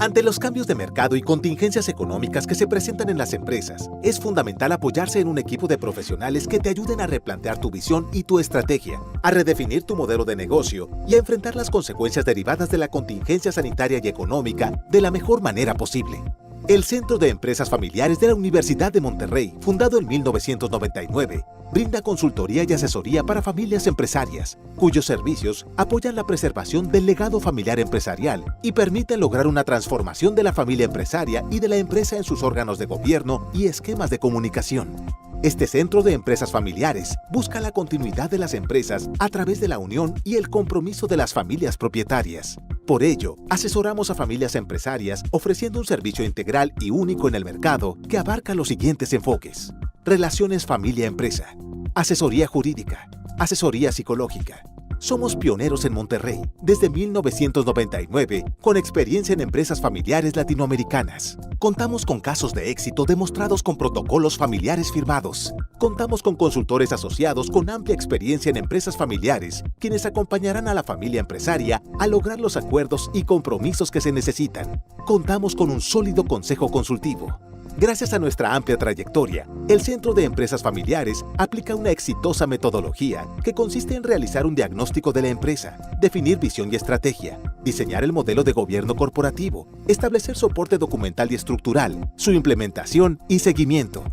Ante los cambios de mercado y contingencias económicas que se presentan en las empresas, es fundamental apoyarse en un equipo de profesionales que te ayuden a replantear tu visión y tu estrategia, a redefinir tu modelo de negocio y a enfrentar las consecuencias derivadas de la contingencia sanitaria y económica de la mejor manera posible. El Centro de Empresas Familiares de la Universidad de Monterrey, fundado en 1999, brinda consultoría y asesoría para familias empresarias, cuyos servicios apoyan la preservación del legado familiar empresarial y permiten lograr una transformación de la familia empresaria y de la empresa en sus órganos de gobierno y esquemas de comunicación. Este Centro de Empresas Familiares busca la continuidad de las empresas a través de la unión y el compromiso de las familias propietarias. Por ello, asesoramos a familias empresarias ofreciendo un servicio integral y único en el mercado que abarca los siguientes enfoques: relaciones familia-empresa, asesoría jurídica, asesoría psicológica. Somos pioneros en Monterrey desde 1999 con experiencia en empresas familiares latinoamericanas. Contamos con casos de éxito demostrados con protocolos familiares firmados. Contamos con consultores asociados con amplia experiencia en empresas familiares, quienes acompañarán a la familia empresaria a lograr los acuerdos y compromisos que se necesitan. Contamos con un sólido consejo consultivo. Gracias a nuestra amplia trayectoria, el Centro de Empresas Familiares aplica una exitosa metodología que consiste en realizar un diagnóstico de la empresa, definir visión y estrategia, diseñar el modelo de gobierno corporativo, establecer soporte documental y estructural, su implementación y seguimiento.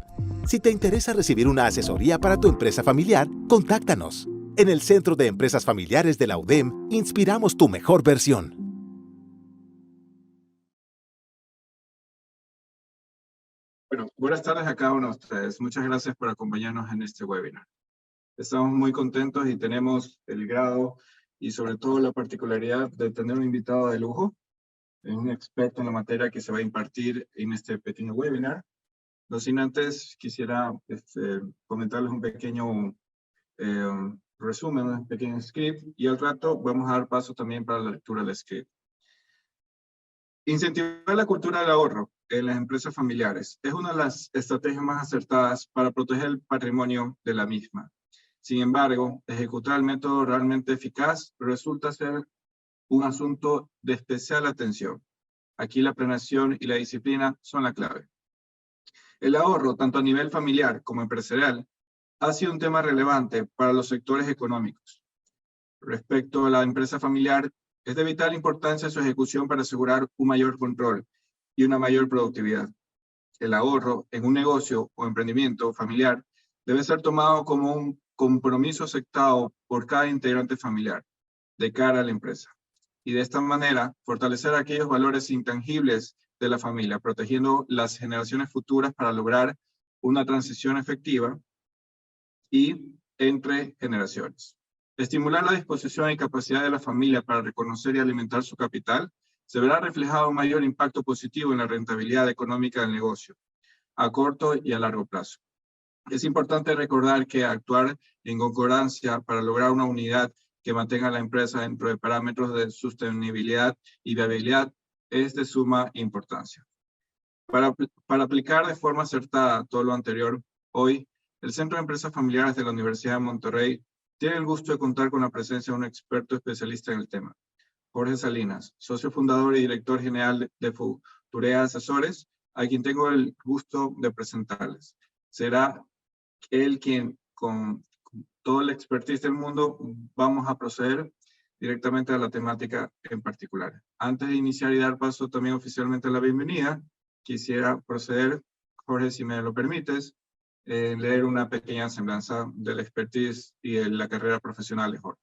Si te interesa recibir una asesoría para tu empresa familiar, contáctanos. En el Centro de Empresas Familiares de la UDEM, inspiramos tu mejor versión. Bueno, buenas tardes a cada uno de ustedes. Muchas gracias por acompañarnos en este webinar. Estamos muy contentos y tenemos el grado y sobre todo la particularidad de tener un invitado de lujo, un experto en la materia que se va a impartir en este pequeño webinar. No sin antes quisiera comentarles un pequeño resumen, un pequeño script, y al rato vamos a dar paso también para la lectura del script. Incentivar la cultura del ahorro en las empresas familiares es una de las estrategias más acertadas para proteger el patrimonio de la misma. Sin embargo, ejecutar el método realmente eficaz resulta ser un asunto de especial atención. Aquí la planeación y la disciplina son la clave. El ahorro, tanto a nivel familiar como empresarial, ha sido un tema relevante para los sectores económicos. Respecto a la empresa familiar, es de vital importancia su ejecución para asegurar un mayor control y una mayor productividad. El ahorro en un negocio o emprendimiento familiar debe ser tomado como un compromiso aceptado por cada integrante familiar de cara a la empresa. Y de esta manera, fortalecer aquellos valores intangibles de la familia, protegiendo las generaciones futuras para lograr una transición efectiva y entre generaciones. Estimular la disposición y capacidad de la familia para reconocer y alimentar su capital se verá reflejado un mayor impacto positivo en la rentabilidad económica del negocio, a corto y a largo plazo. Es importante recordar que actuar en concordancia para lograr una unidad que mantenga a la empresa dentro de parámetros de sostenibilidad y viabilidad es de suma importancia. Para aplicar de forma acertada todo lo anterior, hoy, el Centro de Empresas Familiares de la Universidad de Monterrey tiene el gusto de contar con la presencia de un experto especialista en el tema, Jorge Salinas, socio fundador y director general de Futurea Asesores, a quien tengo el gusto de presentarles. Será él quien, con toda la expertise del mundo, vamos a proceder directamente a la temática en particular. Antes de iniciar y dar paso también oficialmente a la bienvenida, quisiera proceder, Jorge, si me lo permites, leer una pequeña semblanza de la expertise y de la carrera profesional de Jorge.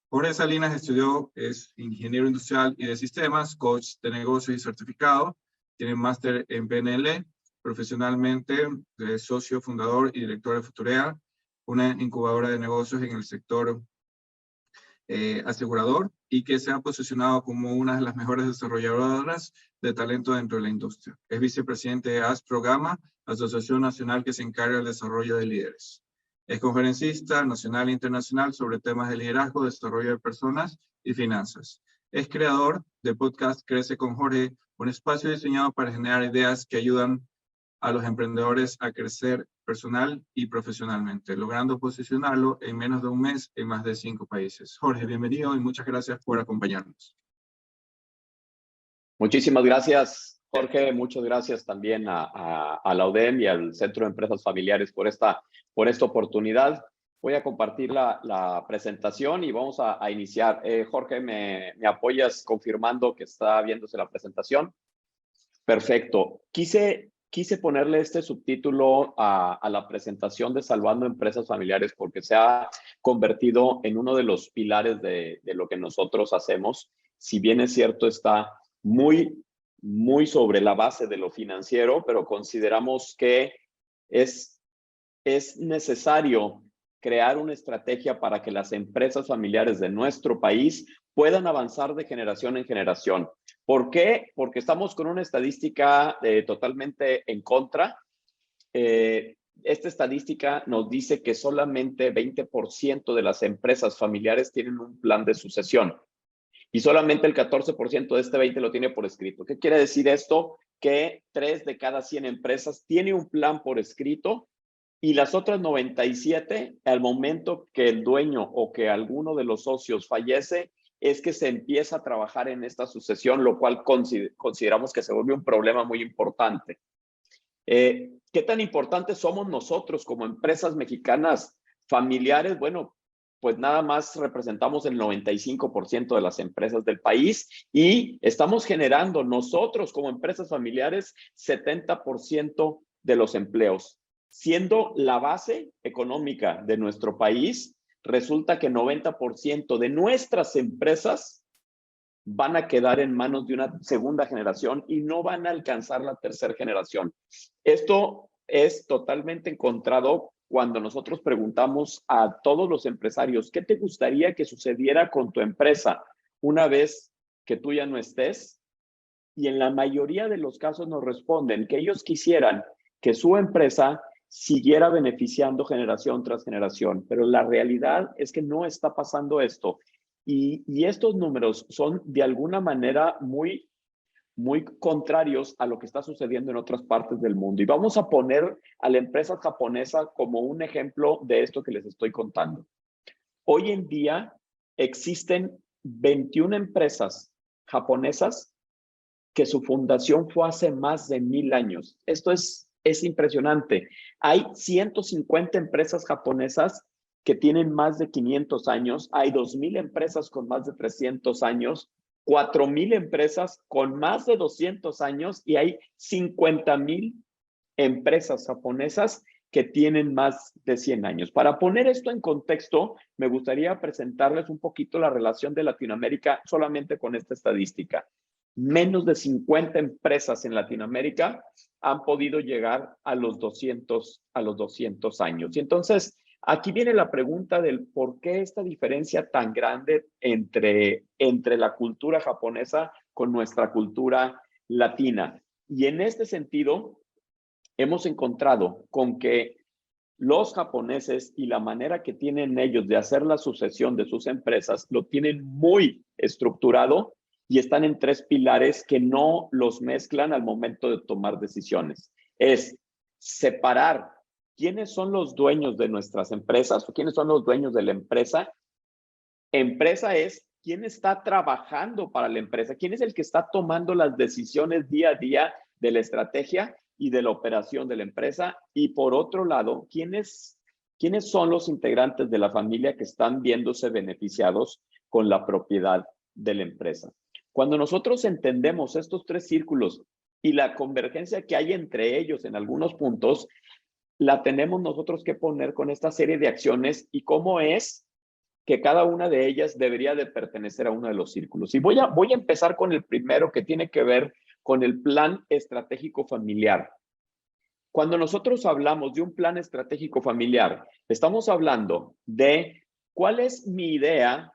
Jorge Salinas es ingeniero industrial y de sistemas, coach de negocio y certificado, tiene máster en PNL, profesionalmente es socio fundador y director de Futurea, una incubadora de negocios en el sector asegurador y que se ha posicionado como una de las mejores desarrolladoras de talento dentro de la industria. Es vicepresidente de Astro Gama, asociación nacional que se encarga del desarrollo de líderes. Es conferencista nacional e internacional sobre temas de liderazgo, desarrollo de personas y finanzas. Es creador del podcast Crece con Jorge, un espacio diseñado para generar ideas que ayudan a los emprendedores a crecer personal y profesionalmente, logrando posicionarlo en menos de un mes en más de 5 países. Jorge, bienvenido y muchas gracias por acompañarnos. Muchísimas gracias, Jorge. Muchas gracias también a la UDEM y al Centro de Empresas Familiares por esta oportunidad. Voy a compartir la presentación y vamos a iniciar. Jorge, ¿me apoyas confirmando que está viéndose la presentación? Perfecto. Quise ponerle este subtítulo a la presentación de Salvando Empresas Familiares porque se ha convertido en uno de los pilares de lo que nosotros hacemos. Si bien es cierto, está muy sobre la base de lo financiero, pero consideramos que es necesario crear una estrategia para que las empresas familiares de nuestro país puedan avanzar de generación en generación. ¿Por qué? Porque estamos con una estadística totalmente en contra. Esta estadística nos dice que solamente 20% de las empresas familiares tienen un plan de sucesión y solamente el 14% de este 20% lo tiene por escrito. ¿Qué quiere decir esto? Que 3 de cada 100 empresas tiene un plan por escrito y las otras 97, al momento que el dueño o que alguno de los socios fallece, es que se empieza a trabajar en esta sucesión, lo cual consideramos que se vuelve un problema muy importante. ¿Qué tan importantes somos nosotros como empresas mexicanas familiares? Bueno, pues nada más representamos el 95% de las empresas del país y estamos generando nosotros como empresas familiares 70% de los empleos. Siendo la base económica de nuestro país, resulta que 90% de nuestras empresas van a quedar en manos de una segunda generación y no van a alcanzar la tercera generación. Esto es totalmente encontrado cuando nosotros preguntamos a todos los empresarios, ¿qué te gustaría que sucediera con tu empresa una vez que tú ya no estés? Y en la mayoría de los casos nos responden que ellos quisieran que su empresa siguiera beneficiando generación tras generación, pero la realidad es que no está pasando esto. Y estos números son de alguna manera muy contrarios a lo que está sucediendo en otras partes del mundo. Y vamos a poner a la empresa japonesa como un ejemplo de esto que les estoy contando. Hoy en día existen 21 empresas japonesas que su fundación fue hace más de 1000 años. Esto es impresionante. Hay 150 empresas japonesas que tienen más de 500 años. Hay 2000 empresas con más de 300 años. 4000 empresas con más de 200 años y hay 50,000 empresas japonesas que tienen más de 100 años. Para poner esto en contexto, me gustaría presentarles un poquito la relación de Latinoamérica solamente con esta estadística. Menos de 50 empresas en Latinoamérica han podido llegar a los 200 años. Y entonces, aquí viene la pregunta del por qué esta diferencia tan grande entre la cultura japonesa con nuestra cultura latina. Y en este sentido, hemos encontrado con que los japoneses y la manera que tienen ellos de hacer la sucesión de sus empresas lo tienen muy estructurado y están en 3 pilares que no los mezclan al momento de tomar decisiones. Es separar quiénes son los dueños de nuestras empresas o quiénes son los dueños de la empresa. Empresa es quién está trabajando para la empresa, quién es el que está tomando las decisiones día a día de la estrategia y de la operación de la empresa. Y por otro lado, ¿quiénes son los integrantes de la familia que están viéndose beneficiados con la propiedad de la empresa? Cuando nosotros entendemos estos 3 círculos y la convergencia que hay entre ellos en algunos puntos, la tenemos nosotros que poner con esta serie de acciones y cómo es que cada una de ellas debería de pertenecer a uno de los círculos. Y voy a empezar con el primero, que tiene que ver con el plan estratégico familiar. Cuando nosotros hablamos de un plan estratégico familiar, estamos hablando de cuál es mi idea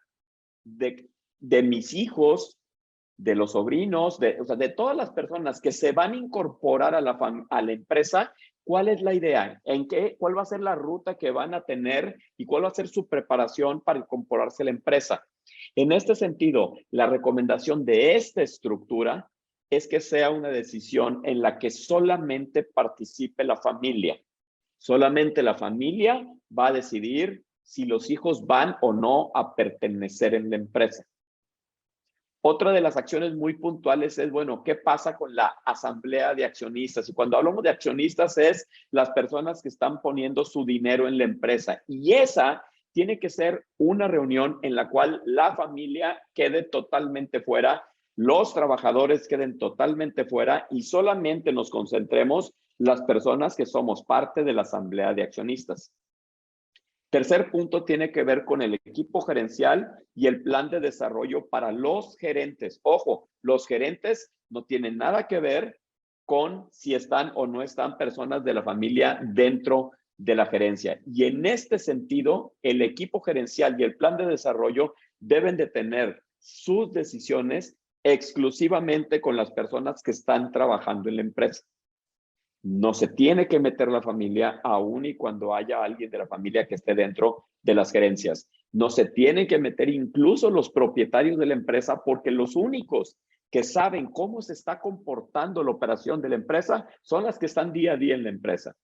de mis hijos, de los sobrinos, o sea, de todas las personas que se van a incorporar a la empresa. ¿Cuál es la idea? ¿Cuál va a ser la ruta que van a tener y cuál va a ser su preparación para incorporarse a la empresa? En este sentido, la recomendación de esta estructura es que sea una decisión en la que solamente participe la familia. Solamente la familia va a decidir si los hijos van o no a pertenecer en la empresa. Otra de las acciones muy puntuales es, bueno, ¿qué pasa con la asamblea de accionistas? Y cuando hablamos de accionistas es las personas que están poniendo su dinero en la empresa. Y esa tiene que ser una reunión en la cual la familia quede totalmente fuera, los trabajadores queden totalmente fuera y solamente nos concentremos las personas que somos parte de la asamblea de accionistas. Tercer punto tiene que ver con el equipo gerencial y el plan de desarrollo para los gerentes. Ojo, los gerentes no tienen nada que ver con si están o no están personas de la familia dentro de la gerencia. Y en este sentido, el equipo gerencial y el plan de desarrollo deben de tener sus decisiones exclusivamente con las personas que están trabajando en la empresa. No se tiene que meter la familia aún y cuando haya alguien de la familia que esté dentro de las gerencias. No se tienen que meter incluso los propietarios de la empresa porque los únicos que saben cómo se está comportando la operación de la empresa son las que están día a día en la empresa.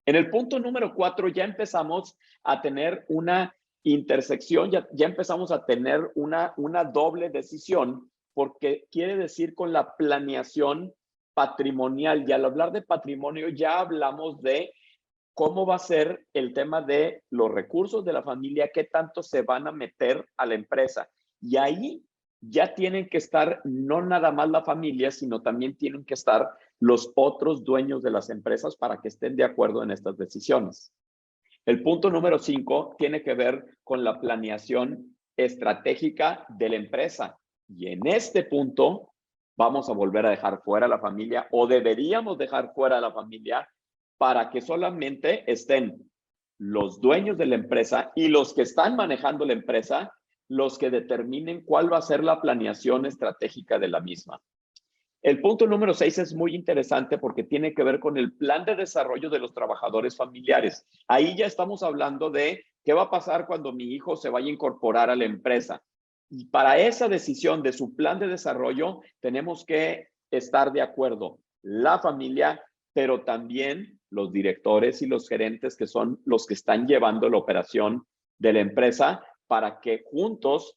En el punto número 4 ya empezamos a tener una intersección, ya empezamos a tener una doble decisión porque quiere decir con la planeación patrimonial. Y al hablar de patrimonio ya hablamos de cómo va a ser el tema de los recursos de la familia, qué tanto se van a meter a la empresa. Y ahí ya tienen que estar no nada más la familia, sino también tienen que estar los otros dueños de las empresas para que estén de acuerdo en estas decisiones. El punto número 5 tiene que ver con la planeación estratégica de la empresa. Y en este punto vamos a volver a dejar fuera a la familia o deberíamos dejar fuera a la familia para que solamente estén los dueños de la empresa y los que están manejando la empresa, los que determinen cuál va a ser la planeación estratégica de la misma. El punto número 6 es muy interesante porque tiene que ver con el plan de desarrollo de los trabajadores familiares. Ahí ya estamos hablando de qué va a pasar cuando mi hijo se vaya a incorporar a la empresa. Y para esa decisión de su plan de desarrollo tenemos que estar de acuerdo la familia, pero también los directores y los gerentes que son los que están llevando la operación de la empresa para que juntos,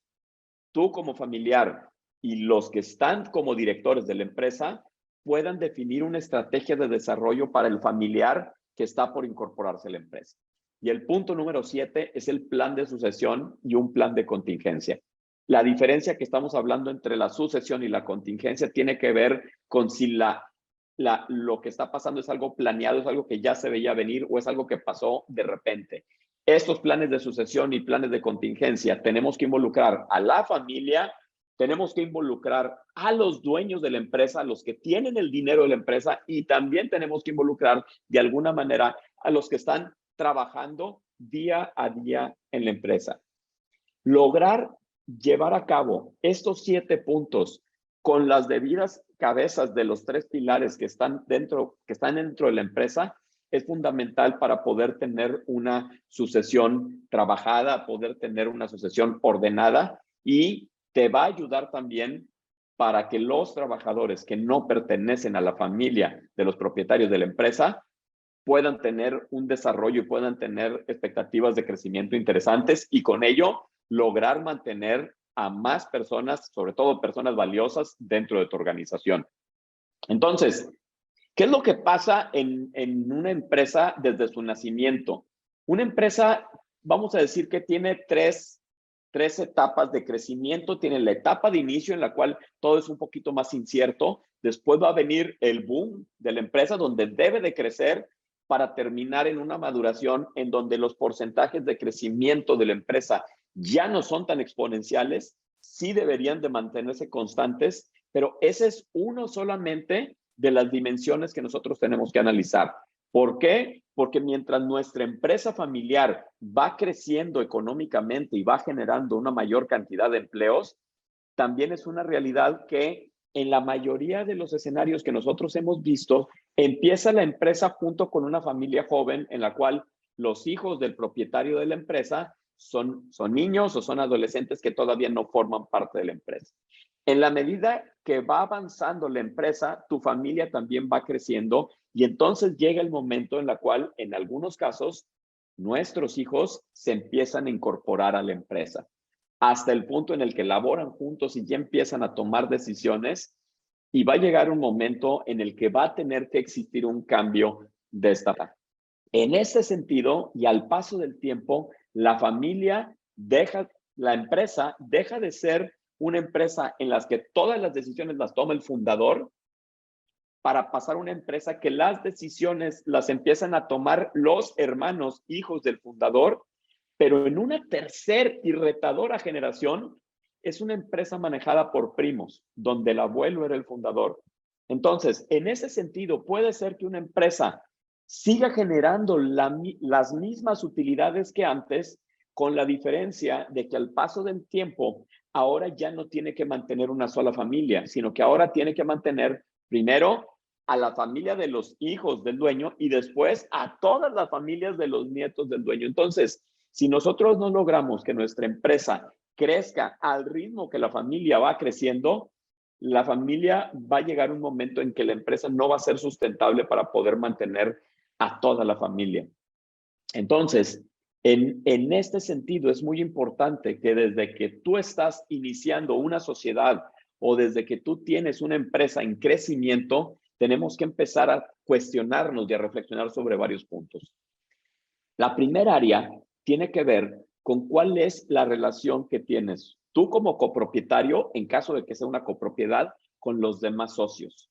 tú como familiar y los que están como directores de la empresa puedan definir una estrategia de desarrollo para el familiar que está por incorporarse a la empresa. Y el punto número 7 es el plan de sucesión y un plan de contingencia. La diferencia que estamos hablando entre la sucesión y la contingencia tiene que ver con si lo que está pasando es algo planeado, es algo que ya se veía venir o es algo que pasó de repente. Estos planes de sucesión y planes de contingencia tenemos que involucrar a la familia, tenemos que involucrar a los dueños de la empresa, a los que tienen el dinero de la empresa y también tenemos que involucrar de alguna manera a los que están trabajando día a día en la empresa. Lograr llevar a cabo estos 7 puntos con las debidas cabezas de los 3 pilares que están dentro de la empresa es fundamental para poder tener una sucesión trabajada, poder tener una sucesión ordenada y te va a ayudar también para que los trabajadores que no pertenecen a la familia de los propietarios de la empresa puedan tener un desarrollo y puedan tener expectativas de crecimiento interesantes y con ello lograr mantener a más personas, sobre todo personas valiosas, dentro de tu organización. Entonces, ¿qué es lo que pasa en una empresa desde su nacimiento? Una empresa, vamos a decir que tiene tres etapas de crecimiento. Tiene la etapa de inicio en la cual todo es un poquito más incierto. Después va a venir el boom de la empresa donde debe de crecer para terminar en una maduración en donde los porcentajes de crecimiento de la empresa ya no son tan exponenciales, sí deberían de mantenerse constantes, pero ese es uno solamente de las dimensiones que nosotros tenemos que analizar. ¿Por qué? Porque mientras nuestra empresa familiar va creciendo económicamente y va generando una mayor cantidad de empleos, también es una realidad que en la mayoría de los escenarios que nosotros hemos visto, empieza la empresa junto con una familia joven en la cual los hijos del propietario de la empresa son niños o son adolescentes que todavía no forman parte de la empresa. En la medida que va avanzando la empresa, tu familia también va creciendo y entonces llega el momento en el cual, en algunos casos, nuestros hijos se empiezan a incorporar a la empresa. hasta el punto en el que laboran juntos y ya empiezan a tomar decisiones, y va a llegar un momento en el que va a tener que existir un cambio de esta manera. En ese sentido, y al paso del tiempo, la empresa deja de ser una empresa en la que todas las decisiones las toma el fundador, para pasar a una empresa que las decisiones las empiezan a tomar los hermanos, hijos del fundador, pero en una tercera y retadora generación es una empresa manejada por primos, donde el abuelo era el fundador. Entonces, en ese sentido, puede ser que una empresa siga generando las mismas utilidades que antes, con la diferencia de que al paso del tiempo, ahora ya no tiene que mantener una sola familia, sino que ahora tiene que mantener primero a la familia de los hijos del dueño y después a todas las familias de los nietos del dueño. Entonces, si nosotros no logramos que nuestra empresa crezca al ritmo que la familia va creciendo, la familia va a llegar un momento en que la empresa no va a ser sustentable para poder mantener a toda la familia. Entonces, en este sentido es muy importante que desde que tú estás iniciando una sociedad o desde que tú tienes una empresa en crecimiento, tenemos que empezar a cuestionarnos y a reflexionar sobre varios puntos. La primera área tiene que ver con cuál es la relación que tienes tú como copropietario, en caso de que sea una copropiedad, con los demás socios.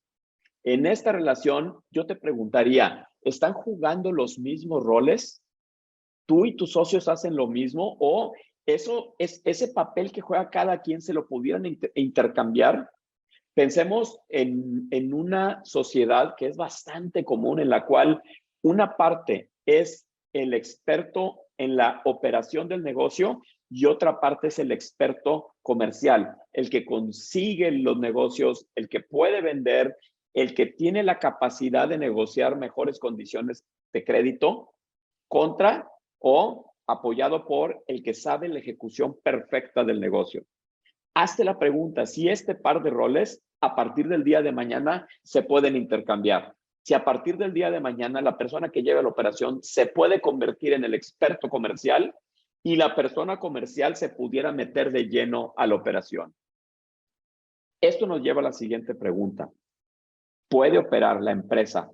En esta relación, yo te preguntaría, ¿están jugando los mismos roles? ¿Tú y tus socios hacen lo mismo? ¿O ese papel que juega cada quien se lo pudieran intercambiar? Pensemos en una sociedad que es bastante común, en la cual una parte es el experto en la operación del negocio y otra parte es el experto comercial, el que consigue los negocios, el que puede vender, el que tiene la capacidad de negociar mejores condiciones de crédito contra o apoyado por el que sabe la ejecución perfecta del negocio. Hazte la pregunta, si este par de roles a partir del día de mañana se pueden intercambiar. Si a partir del día de mañana la persona que lleva la operación se puede convertir en el experto comercial y la persona comercial se pudiera meter de lleno a la operación. Esto nos lleva a la siguiente pregunta. ¿Puede operar la empresa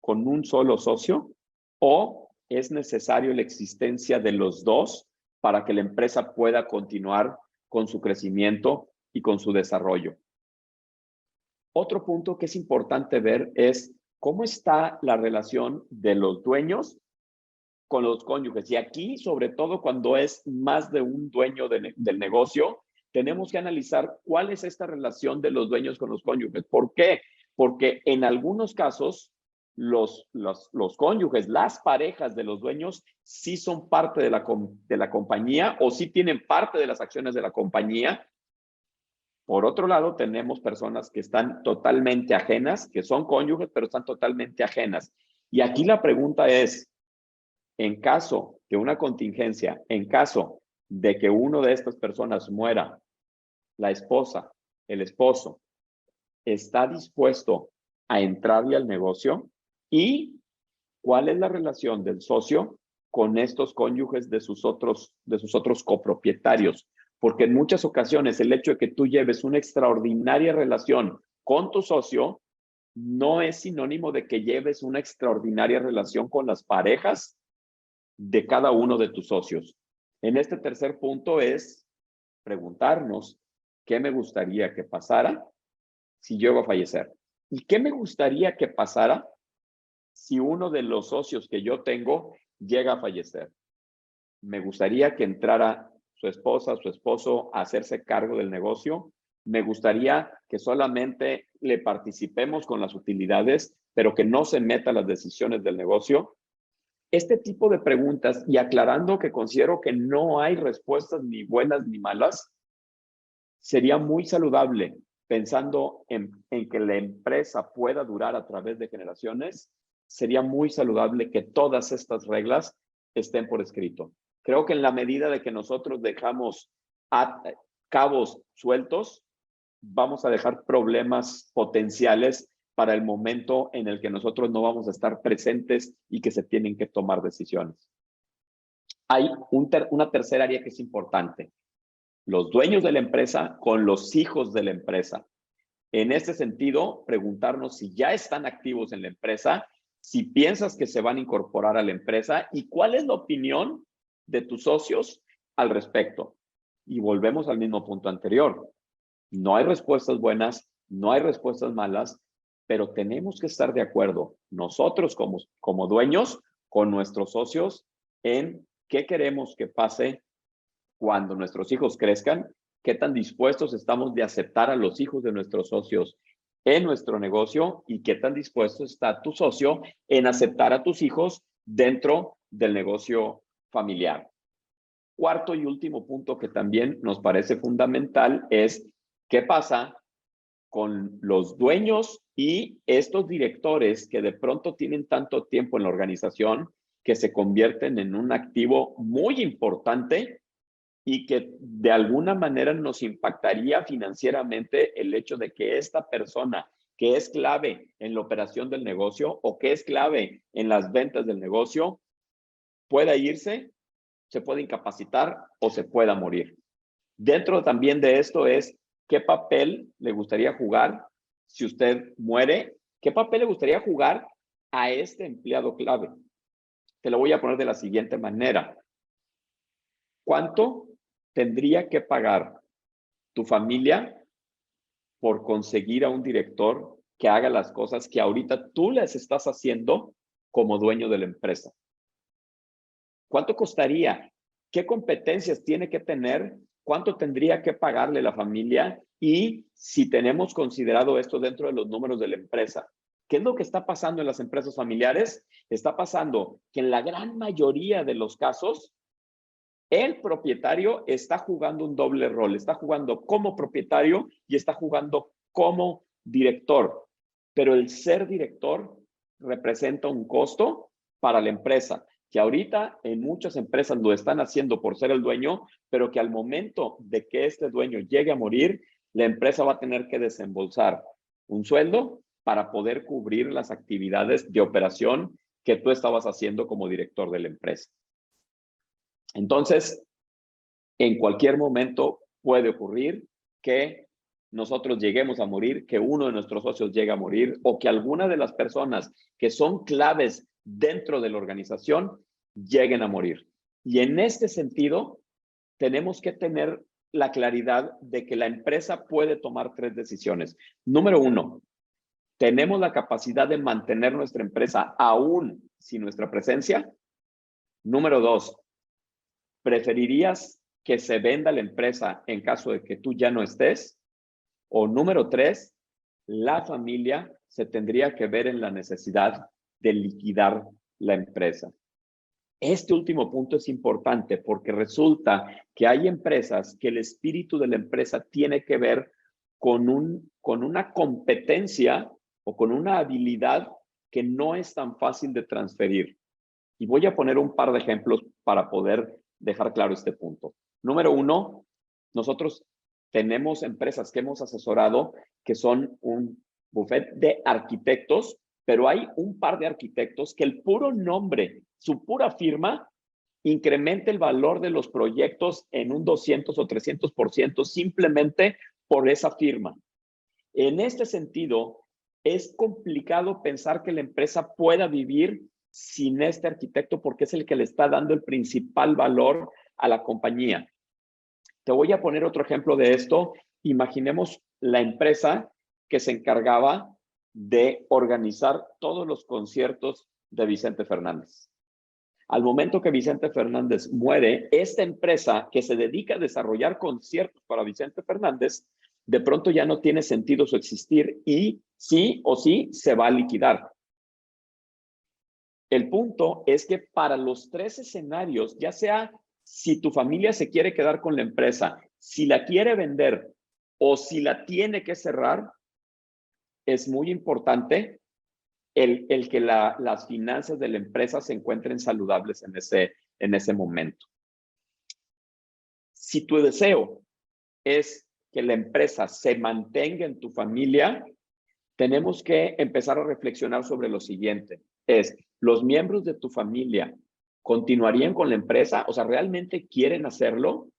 con un solo socio o es necesario la existencia de los dos para que la empresa pueda continuar con su crecimiento y con su desarrollo? Otro punto que es importante ver es cómo está la relación de los dueños con los cónyuges. Y aquí, sobre todo cuando es más de un dueño del negocio, tenemos que analizar cuál es esta relación de los dueños con los cónyuges. ¿Por qué? Porque en algunos casos, los cónyuges, las parejas de los dueños, sí son parte de la compañía o sí tienen parte de las acciones de la compañía. Por otro lado, tenemos personas que están totalmente ajenas, que son cónyuges, pero están totalmente ajenas. Y aquí la pregunta es, en caso de una contingencia, en caso de que uno de estas personas muera, la esposa, el esposo, ¿está dispuesto a entrarle al negocio? ¿Y cuál es la relación del socio con estos cónyuges de sus otros copropietarios? Porque en muchas ocasiones el hecho de que tú lleves una extraordinaria relación con tu socio no es sinónimo de que lleves una extraordinaria relación con las parejas de cada uno de tus socios. En este tercer punto es preguntarnos qué me gustaría que pasara si yo iba a fallecer y qué me gustaría que pasara si uno de los socios que yo tengo llega a fallecer. Me gustaría que entrara su esposa, su esposo a hacerse cargo del negocio. Me gustaría que solamente le participemos con las utilidades, pero que no se meta a las decisiones del negocio. Este tipo de preguntas, y aclarando que considero que no hay respuestas ni buenas ni malas, sería muy saludable pensando en que la empresa pueda durar a través de generaciones. Sería muy saludable que todas estas reglas estén por escrito. Creo que en la medida de que nosotros dejamos cabos sueltos, vamos a dejar problemas potenciales para el momento en el que nosotros no vamos a estar presentes y que se tienen que tomar decisiones. Hay una tercera área que es importante. los dueños de la empresa con los hijos de la empresa. En este sentido, preguntarnos si ya están activos en la empresa, si piensas que se van a incorporar a la empresa y cuál es la opinión de tus socios al respecto. Y volvemos al mismo punto anterior. No hay respuestas buenas, no hay respuestas malas, pero tenemos que estar de acuerdo nosotros como dueños con nuestros socios en qué queremos que pase cuando nuestros hijos crezcan, qué tan dispuestos estamos de aceptar a los hijos de nuestros socios en nuestro negocio y qué tan dispuesto está tu socio en aceptar a tus hijos dentro del negocio familiar. Cuarto y último punto que también nos parece fundamental es qué pasa con los dueños y estos directores que de pronto tienen tanto tiempo en la organización que se convierten en un activo muy importante y que de alguna manera nos impactaría financieramente el hecho de que esta persona que es clave en la operación del negocio o que es clave en las ventas del negocio pueda irse, se puede incapacitar o se pueda morir. Dentro también de esto es qué papel le gustaría jugar si usted muere, qué papel le gustaría jugar a este empleado clave. Te lo voy a poner de la siguiente manera. ¿Cuánto tendría que pagar tu familia por conseguir a un director que haga las cosas que ahorita tú les estás haciendo como dueño de la empresa? ¿Cuánto costaría? ¿Qué competencias tiene que tener? ¿Cuánto tendría que pagarle la familia? Y si tenemos considerado esto dentro de los números de la empresa, ¿qué es lo que está pasando en las empresas familiares? Está pasando que en la gran mayoría de los casos, el propietario está jugando un doble rol, está jugando como propietario y está jugando como director. Pero el ser director representa un costo para la empresa, que ahorita en muchas empresas lo están haciendo por ser el dueño, pero que al momento de que este dueño llegue a morir, la empresa va a tener que desembolsar un sueldo para poder cubrir las actividades de operación que tú estabas haciendo como director de la empresa. Entonces, en cualquier momento puede ocurrir que nosotros lleguemos a morir, que uno de nuestros socios llegue a morir o que alguna de las personas que son claves dentro de la organización lleguen a morir. Y en este sentido, tenemos que tener la claridad de que la empresa puede tomar 3 decisiones. Número 1, ¿tenemos la capacidad de mantener nuestra empresa aún sin nuestra presencia? Número 2, ¿preferirías que se venda la empresa en caso de que tú ya no estés? O número 3, la familia se tendría que ver en la necesidad de liquidar la empresa. Este último punto es importante porque resulta que hay empresas que el espíritu de la empresa tiene que ver con una competencia o con una habilidad que no es tan fácil de transferir. Y voy a poner un par de ejemplos para poder dejar claro este punto. Número 1, nosotros tenemos empresas que hemos asesorado que son un buffet de arquitectos, pero hay un par de arquitectos que el puro nombre, su pura firma, incrementa el valor de los proyectos en un 200 o 300% simplemente por esa firma. En este sentido, es complicado pensar que la empresa pueda vivir sin este arquitecto porque es el que le está dando el principal valor a la compañía. Te voy a poner otro ejemplo de esto. Imaginemos la empresa que se encargaba de organizar todos los conciertos de Vicente Fernández. Al momento que Vicente Fernández muere, esta empresa que se dedica a desarrollar conciertos para Vicente Fernández, de pronto ya no tiene sentido su existir y sí o sí se va a liquidar. El punto es que para los 3 escenarios, ya sea si tu familia se quiere quedar con la empresa, si la quiere vender o si la tiene que cerrar, es muy importante el que las finanzas de la empresa se encuentren saludables en ese momento. Si tu deseo es que la empresa se mantenga en tu familia, tenemos que empezar a reflexionar sobre lo siguiente. ¿Los miembros de tu familia continuarían con la empresa? O sea, ¿realmente quieren hacerlo?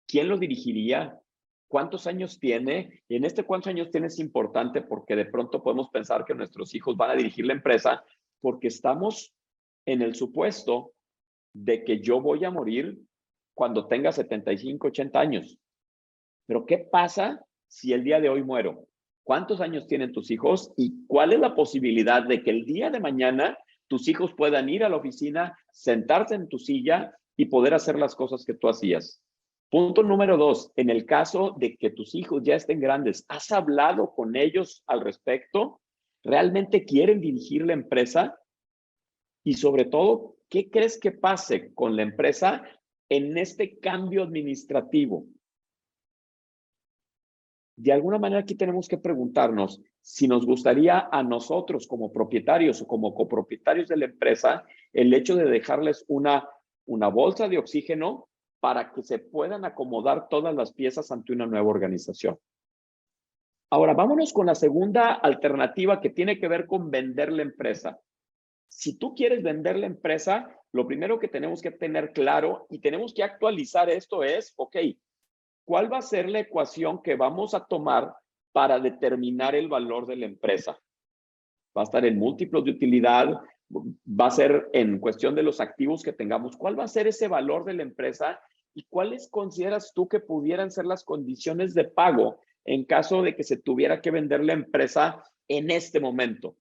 ¿Quién lo dirigiría? ¿Cuántos años tiene? Y en este cuántos años tiene es importante porque de pronto podemos pensar que nuestros hijos van a dirigir la empresa porque estamos en el supuesto de que yo voy a morir cuando tenga 75, 80 años. Pero ¿qué pasa si el día de hoy muero? ¿Cuántos años tienen tus hijos? ¿Y cuál es la posibilidad de que el día de mañana tus hijos puedan ir a la oficina, sentarse en tu silla y poder hacer las cosas que tú hacías? Punto número 2, en el caso de que tus hijos ya estén grandes, ¿has hablado con ellos al respecto? ¿Realmente quieren dirigir la empresa? Y sobre todo, ¿qué crees que pase con la empresa en este cambio administrativo? De alguna manera aquí tenemos que preguntarnos si nos gustaría a nosotros como propietarios o como copropietarios de la empresa el hecho de dejarles una bolsa de oxígeno para que se puedan acomodar todas las piezas ante una nueva organización. Ahora, vámonos con la segunda alternativa que tiene que ver con vender la empresa. Si tú quieres vender la empresa, lo primero que tenemos que tener claro y tenemos que actualizar esto es, ok, ¿cuál va a ser la ecuación que vamos a tomar para determinar el valor de la empresa? ¿Va a estar en múltiplos de utilidad? ¿Va a ser en cuestión de los activos que tengamos? ¿Cuál va a ser ese valor de la empresa? ¿Y cuáles consideras tú que pudieran ser las condiciones de pago en caso de que se tuviera que vender la empresa en este momento?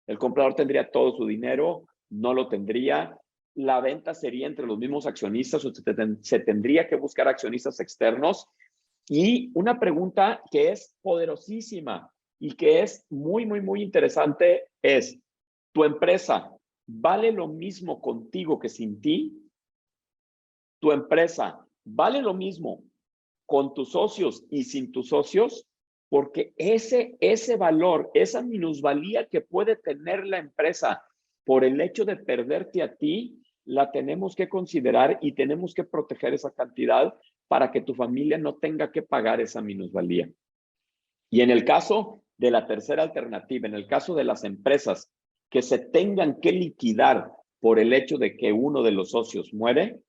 El comprador tendría todo su dinero, no lo tendría. La venta sería entre los mismos accionistas o se tendría que buscar accionistas externos. Y una pregunta que es poderosísima y que es muy, muy, muy interesante es, ¿tu empresa vale lo mismo contigo que sin ti? ¿Tu empresa vale lo mismo con tus socios y sin tus socios? Porque ese valor, esa minusvalía que puede tener la empresa por el hecho de perderte a ti, la tenemos que considerar y tenemos que proteger esa cantidad para que tu familia no tenga que pagar esa minusvalía. Y en el caso de la tercera alternativa, en el caso de las empresas que se tengan que liquidar por el hecho de que uno de los socios muere,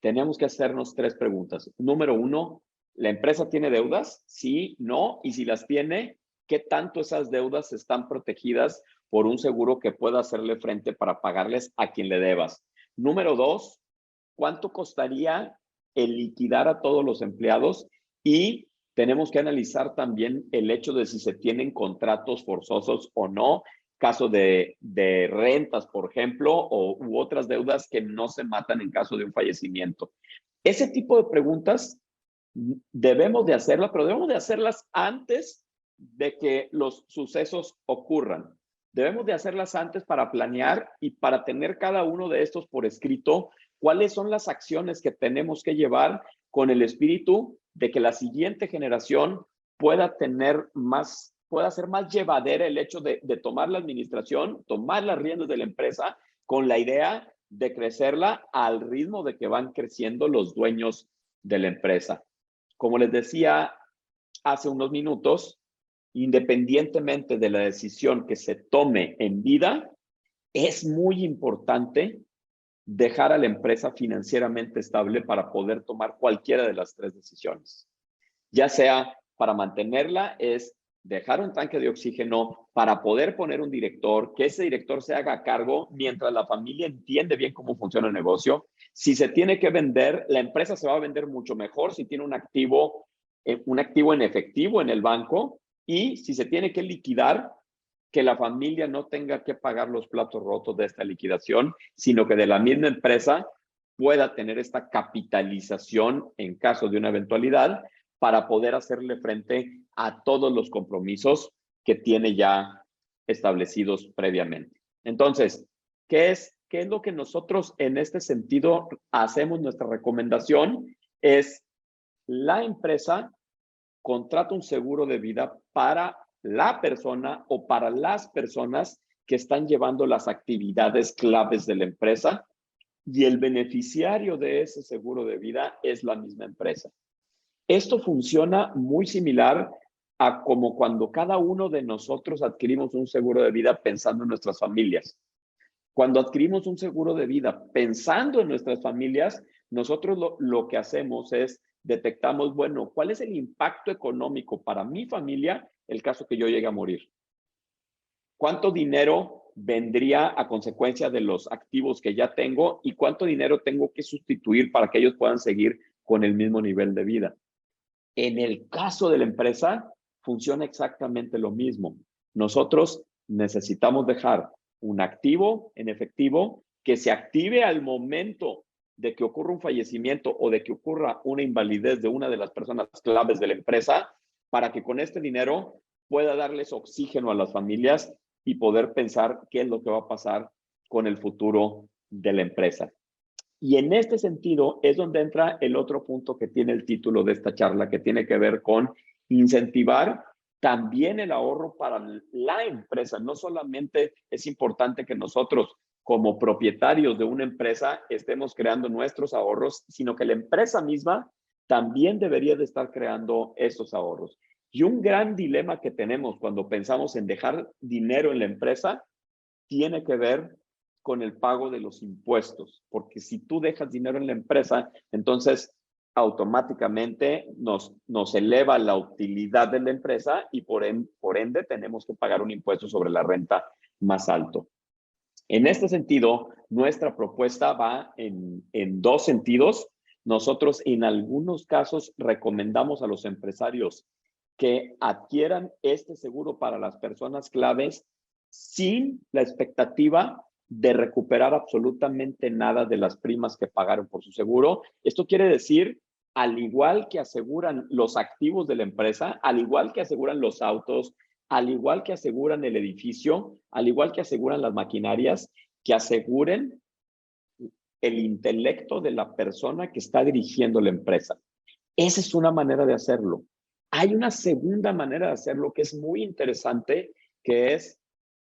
tenemos que hacernos 3 preguntas. Número 1, ¿la empresa tiene deudas? Sí, no. Y si las tiene, ¿qué tanto esas deudas están protegidas por un seguro que pueda hacerle frente para pagarles a quien le debas? Número 2, ¿cuánto costaría el liquidar a todos los empleados? Y tenemos que analizar también el hecho de si se tienen contratos forzosos o no, caso de rentas, por ejemplo, u otras deudas que no se matan en caso de un fallecimiento. Ese tipo de preguntas debemos de hacerlas, pero debemos de hacerlas antes de que los sucesos ocurran. Debemos de hacerlas antes para planear y para tener cada uno de estos por escrito, cuáles son las acciones que tenemos que llevar con el espíritu de que la siguiente generación pueda tener más, pueda ser más llevadera el hecho de tomar la administración, tomar las riendas de la empresa con la idea de crecerla al ritmo de que van creciendo los dueños de la empresa. Como les decía hace unos minutos, independientemente de la decisión que se tome en vida, es muy importante dejar a la empresa financieramente estable para poder tomar cualquiera de las 3 decisiones. Ya sea para mantenerla, es dejar un tanque de oxígeno para poder poner un director, que ese director se haga cargo mientras la familia entiende bien cómo funciona el negocio. Si se tiene que vender, la empresa se va a vender mucho mejor si tiene un activo en efectivo en el banco, y si se tiene que liquidar, que la familia no tenga que pagar los platos rotos de esta liquidación, sino que de la misma empresa pueda tener esta capitalización en caso de una eventualidad para poder hacerle frente a todos los compromisos que tiene ya establecidos previamente. Entonces, ¿qué es lo que nosotros en este sentido hacemos? Nuestra recomendación es: la empresa contrata un seguro de vida para la persona o para las personas que están llevando las actividades claves de la empresa, y el beneficiario de ese seguro de vida es la misma empresa. Esto funciona muy similar a como cuando cada uno de nosotros adquirimos un seguro de vida pensando en nuestras familias. Cuando adquirimos un seguro de vida pensando en nuestras familias, nosotros lo que hacemos es detectamos, bueno, ¿cuál es el impacto económico para mi familia el caso que yo llegue a morir? ¿Cuánto dinero vendría a consecuencia de los activos que ya tengo y cuánto dinero tengo que sustituir para que ellos puedan seguir con el mismo nivel de vida? En el caso de la empresa, funciona exactamente lo mismo. Nosotros necesitamos dejar un activo en efectivo que se active al momento de que ocurra un fallecimiento o de que ocurra una invalidez de una de las personas claves de la empresa, para que con este dinero pueda darles oxígeno a las familias y poder pensar qué es lo que va a pasar con el futuro de la empresa. Y en este sentido es donde entra el otro punto que tiene el título de esta charla, que tiene que ver con incentivar también el ahorro para la empresa. No solamente es importante que nosotros, como propietarios de una empresa, estemos creando nuestros ahorros, sino que la empresa misma también debería de estar creando esos ahorros. Y un gran dilema que tenemos cuando pensamos en dejar dinero en la empresa tiene que ver con el pago de los impuestos, porque si tú dejas dinero en la empresa, entonces automáticamente nos eleva la utilidad de la empresa y por ende tenemos que pagar un impuesto sobre la renta más alto. En este sentido, nuestra propuesta va en dos sentidos. Nosotros en algunos casos recomendamos a los empresarios que adquieran este seguro para las personas claves sin la expectativa de recuperar absolutamente nada de las primas que pagaron por su seguro. Esto quiere decir, al igual que aseguran los activos de la empresa, al igual que aseguran los autos, al igual que aseguran el edificio, al igual que aseguran las maquinarias, que aseguren el intelecto de la persona que está dirigiendo la empresa. Esa es una manera de hacerlo. Hay una segunda manera de hacerlo que es muy interesante, que es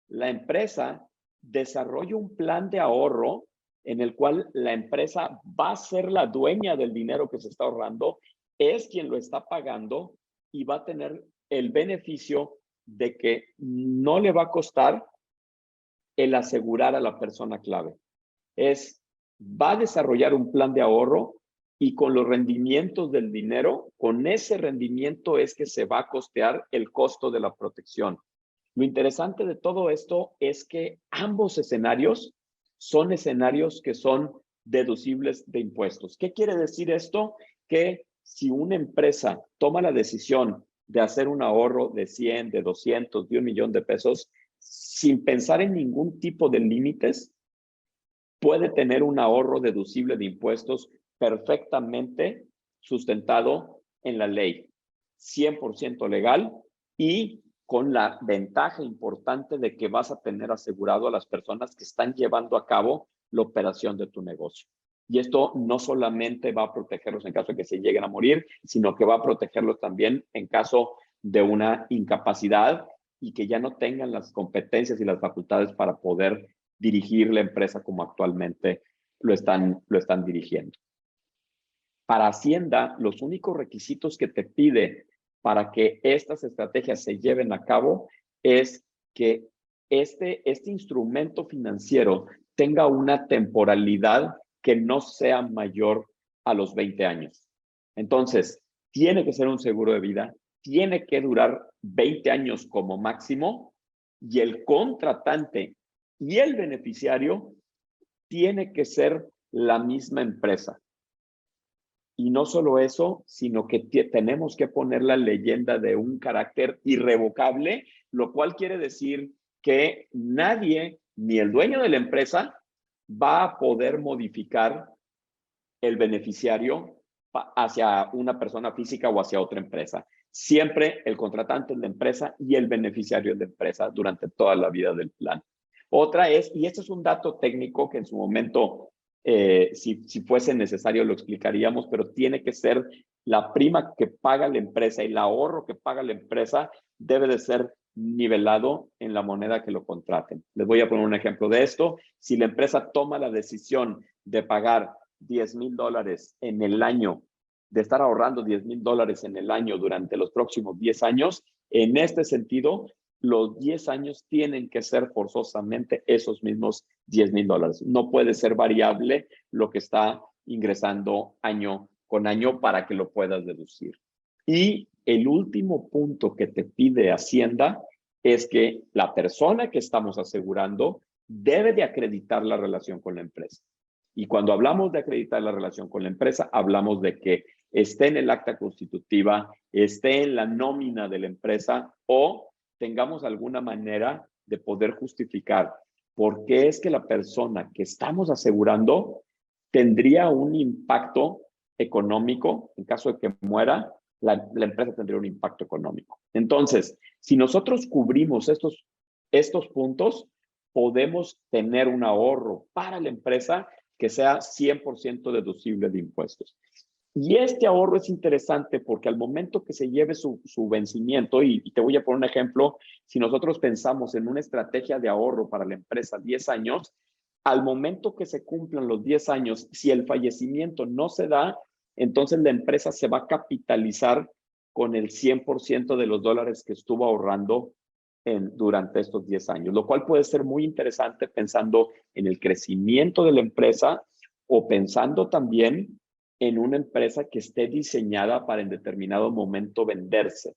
la empresa desarrolla un plan de ahorro en el cual la empresa va a ser la dueña del dinero que se está ahorrando, es quien lo está pagando y va a tener el beneficio de que no le va a costar el asegurar a la persona clave. Va a desarrollar un plan de ahorro y con los rendimientos del dinero, con ese rendimiento es que se va a costear el costo de la protección. Lo interesante de todo esto es que ambos escenarios son escenarios que son deducibles de impuestos. ¿Qué quiere decir esto? Que si una empresa toma la decisión de hacer un ahorro de 100, de 200, de 1 millón de pesos, sin pensar en ningún tipo de límites, puede tener un ahorro deducible de impuestos perfectamente sustentado en la ley, 100% legal y con la ventaja importante de que vas a tener asegurado a las personas que están llevando a cabo la operación de tu negocio. Y esto no solamente va a protegerlos en caso de que se lleguen a morir, sino que va a protegerlos también en caso de una incapacidad y que ya no tengan las competencias y las facultades para poder dirigir la empresa como actualmente lo están dirigiendo. Para Hacienda, los únicos requisitos que te pide para que estas estrategias se lleven a cabo es que este instrumento financiero tenga una temporalidad que no sea mayor a los 20 años. Entonces, tiene que ser un seguro de vida, tiene que durar 20 años como máximo y el contratante y el beneficiario tiene que ser la misma empresa. Y no solo eso, sino que tenemos que poner la leyenda de un carácter irrevocable, lo cual quiere decir que nadie, ni el dueño de la empresa, va a poder modificar el beneficiario hacia una persona física o hacia otra empresa. Siempre el contratante es la empresa y el beneficiario es la empresa durante toda la vida del plan. Otra es, y este es un dato técnico que en su momento, si fuese necesario lo explicaríamos, pero tiene que ser la prima que paga la empresa y el ahorro que paga la empresa debe de ser nivelado en la moneda que lo contraten. Les voy a poner un ejemplo de esto. Si la empresa toma la decisión de pagar $10,000 en el año, de estar ahorrando $10,000 en el año durante los próximos 10 años, en este sentido, los 10 años tienen que ser forzosamente esos mismos $10,000. No puede ser variable lo que está ingresando año con año para que lo puedas deducir. Y el último punto que te pide Hacienda es que la persona que estamos asegurando debe de acreditar la relación con la empresa. Y cuando hablamos de acreditar la relación con la empresa, hablamos de que esté en el acta constitutiva, esté en la nómina de la empresa o tengamos alguna manera de poder justificar por qué es que la persona que estamos asegurando tendría un impacto económico. En caso de que muera, la empresa tendría un impacto económico. Entonces, si nosotros cubrimos estos puntos, podemos tener un ahorro para la empresa que sea 100% deducible de impuestos. Y este ahorro es interesante porque al momento que se lleve su vencimiento, y te voy a poner un ejemplo, si nosotros pensamos en una estrategia de ahorro para la empresa 10 años, al momento que se cumplan los 10 años, si el fallecimiento no se da, entonces la empresa se va a capitalizar con el 100% de los dólares que estuvo ahorrando durante estos 10 años, lo cual puede ser muy interesante pensando en el crecimiento de la empresa o pensando también en una empresa que esté diseñada para en determinado momento venderse.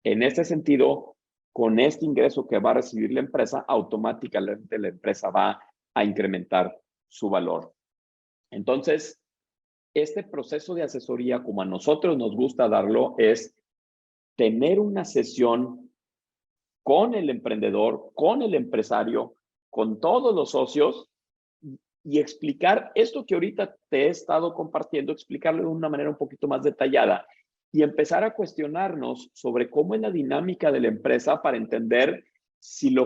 En este sentido, con este ingreso que va a recibir la empresa, automáticamente la empresa va a incrementar su valor. Entonces, este proceso de asesoría, como a nosotros nos gusta darlo, es tener una sesión con el emprendedor, con el empresario, con todos los socios y explicar esto que ahorita te he estado compartiendo, explicarlo de una manera un poquito más detallada y empezar a cuestionarnos sobre cómo es la dinámica de la empresa para entender si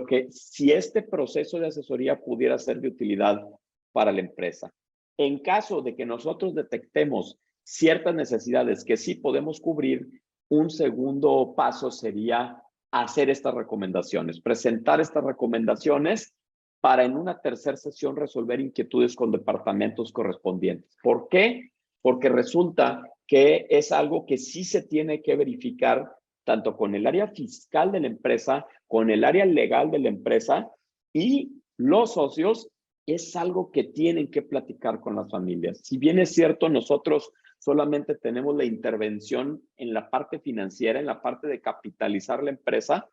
este proceso de asesoría pudiera ser de utilidad para la empresa. En caso de que nosotros detectemos ciertas necesidades que sí podemos cubrir, un segundo paso sería hacer estas recomendaciones, presentar estas recomendaciones para en una tercera sesión resolver inquietudes con departamentos correspondientes. ¿Por qué? Porque resulta que es algo que sí se tiene que verificar tanto con el área fiscal de la empresa, con el área legal de la empresa y los socios, es algo que tienen que platicar con las familias. Si bien es cierto, nosotros solamente tenemos la intervención en la parte financiera, en la parte de capitalizar la empresa,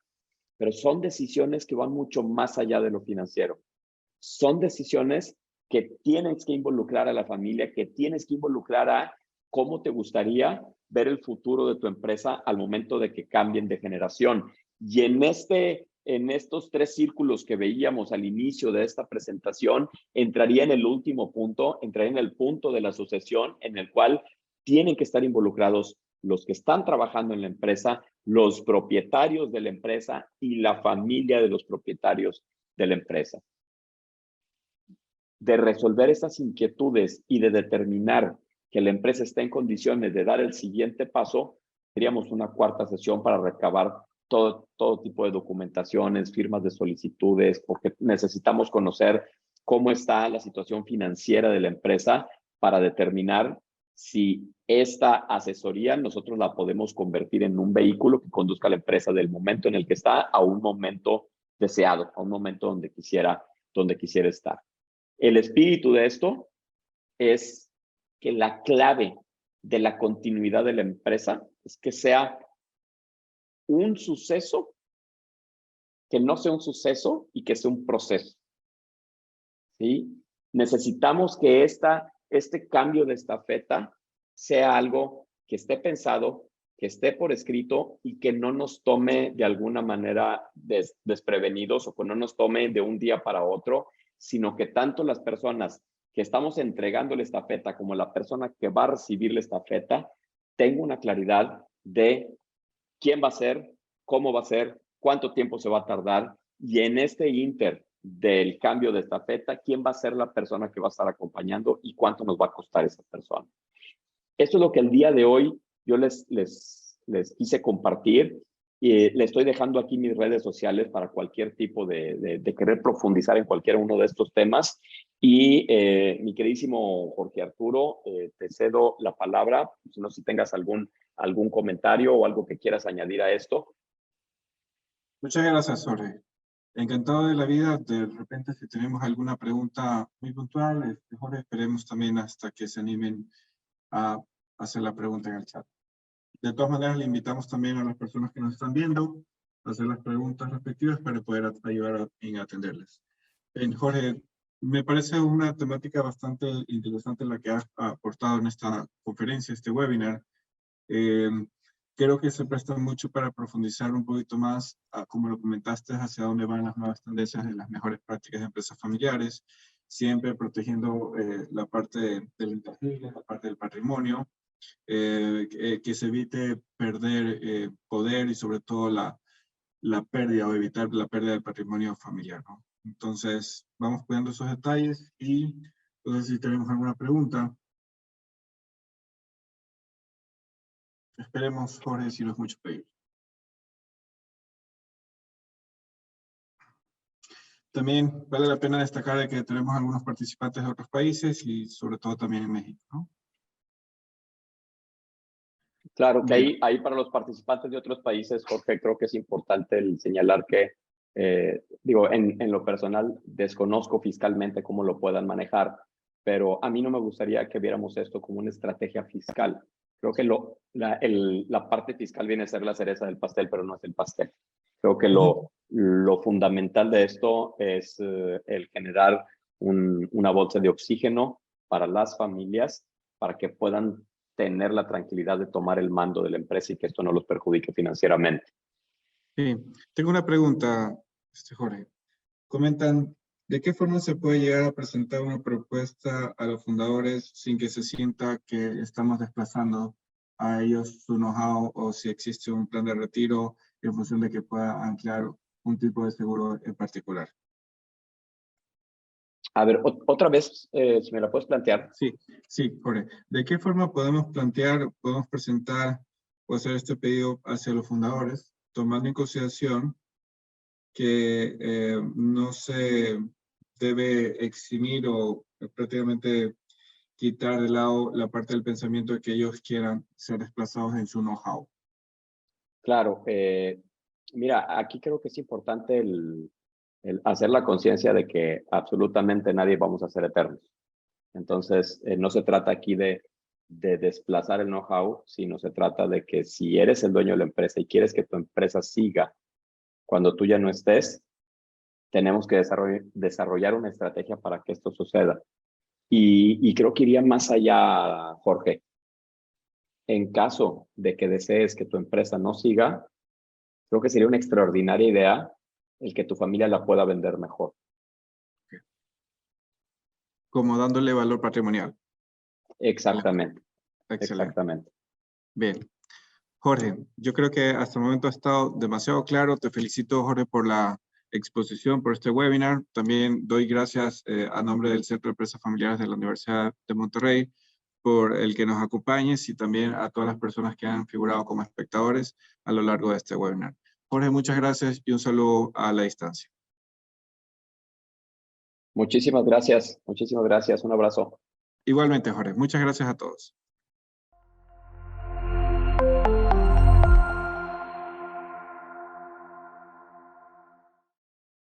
pero son decisiones que van mucho más allá de lo financiero. Son decisiones que tienes que involucrar a la familia, que tienes que involucrar a cómo te gustaría ver el futuro de tu empresa al momento de que cambien de generación. Y en estos 3 círculos que veíamos al inicio de esta presentación, entraría en el último punto, entraría en el punto de la sucesión, en el cual tienen que estar involucrados los que están trabajando en la empresa, los propietarios de la empresa y la familia de los propietarios de la empresa. De resolver estas inquietudes y de determinar que la empresa está en condiciones de dar el siguiente paso, tendríamos una 4ª sesión para recabar todo tipo de documentaciones, firmas de solicitudes, porque necesitamos conocer cómo está la situación financiera de la empresa para determinar si esta asesoría nosotros la podemos convertir en un vehículo que conduzca a la empresa del momento en el que está a un momento deseado, a un momento donde quisiera estar. El espíritu de esto es que la clave de la continuidad de la empresa es que sea un suceso, que no sea un suceso y que sea un proceso. ¿Sí? Necesitamos que este cambio de estafeta sea algo que esté pensado, que esté por escrito y que no nos tome de alguna manera desprevenidos o que no nos tome de un día para otro, sino que tanto las personas que estamos entregando la estafeta como la persona que va a recibir la estafeta tenga una claridad de quién va a ser, cómo va a ser, cuánto tiempo se va a tardar y en este inter del cambio de estafeta, quién va a ser la persona que va a estar acompañando y cuánto nos va a costar esa persona. Esto es lo que el día de hoy yo les quise compartir. Y le estoy dejando aquí mis redes sociales para cualquier tipo de querer profundizar en cualquiera uno de estos temas. Y mi queridísimo Jorge Arturo, te cedo la palabra. No sé si tengas algún comentario o algo que quieras añadir a esto. Muchas gracias, Jorge. Encantado de la vida. De repente, si tenemos alguna pregunta muy puntual, Jorge, esperemos también hasta que se animen a hacer la pregunta en el chat. De todas maneras, le invitamos también a las personas que nos están viendo a hacer las preguntas respectivas para poder ayudar en atenderles. Jorge, me parece una temática bastante interesante la que has aportado en esta conferencia, este webinar. Creo que se presta mucho para profundizar un poquito más, como lo comentaste, hacia dónde van las nuevas tendencias de las mejores prácticas de empresas familiares, siempre protegiendo la parte del intangible, la parte del patrimonio, que se evite perder poder y sobre todo la pérdida o evitar la pérdida del patrimonio familiar, ¿no? Entonces, vamos cuidando esos detalles y no sé si tenemos alguna pregunta. Esperemos, Jorge, si no es mucho pedir. También vale la pena destacar de que tenemos algunos participantes de otros países y sobre todo también en México, ¿no? Claro que ahí para los participantes de otros países, Jorge, creo que es importante el señalar que, digo, en lo personal, desconozco fiscalmente cómo lo puedan manejar, pero a mí no me gustaría que viéramos esto como una estrategia fiscal. Creo que la parte fiscal viene a ser la cereza del pastel, pero no es el pastel. Creo que lo fundamental de esto es el generar una bolsa de oxígeno para las familias, para que puedan tener la tranquilidad de tomar el mando de la empresa y que esto no los perjudique financieramente. Sí, tengo una pregunta, Jorge. Comentan, ¿de qué forma se puede llegar a presentar una propuesta a los fundadores sin que se sienta que estamos desplazando a ellos su know-how o si existe un plan de retiro en función de que pueda anclar un tipo de seguro en particular? A ver, otra vez, si me la puedes plantear. Sí, Jorge. ¿De qué forma podemos presentar o hacer este pedido hacia los fundadores, tomando en consideración que no se debe eximir o prácticamente quitar de lado la parte del pensamiento de que ellos quieran ser desplazados en su know-how? Claro, mira, aquí creo que es importante el hacer la conciencia de que absolutamente nadie vamos a ser eternos. Entonces, no se trata aquí de desplazar el know-how, sino se trata de que si eres el dueño de la empresa y quieres que tu empresa siga cuando tú ya no estés, tenemos que desarrollar una estrategia para que esto suceda. Y creo que iría más allá, Jorge. En caso de que desees que tu empresa no siga, creo que sería una extraordinaria idea el que tu familia la pueda vender mejor. Como dándole valor patrimonial. Exactamente. Excelente. Exactamente. Bien. Jorge, yo creo que hasta el momento ha estado demasiado claro. Te felicito, Jorge, por la exposición, por este webinar. También doy gracias a nombre del Centro de Empresas Familiares de la Universidad de Monterrey por el que nos acompañes y también a todas las personas que han figurado como espectadores a lo largo de este webinar. Jorge, muchas gracias y un saludo a la distancia. Muchísimas gracias. Muchísimas gracias. Un abrazo. Igualmente, Jorge. Muchas gracias a todos.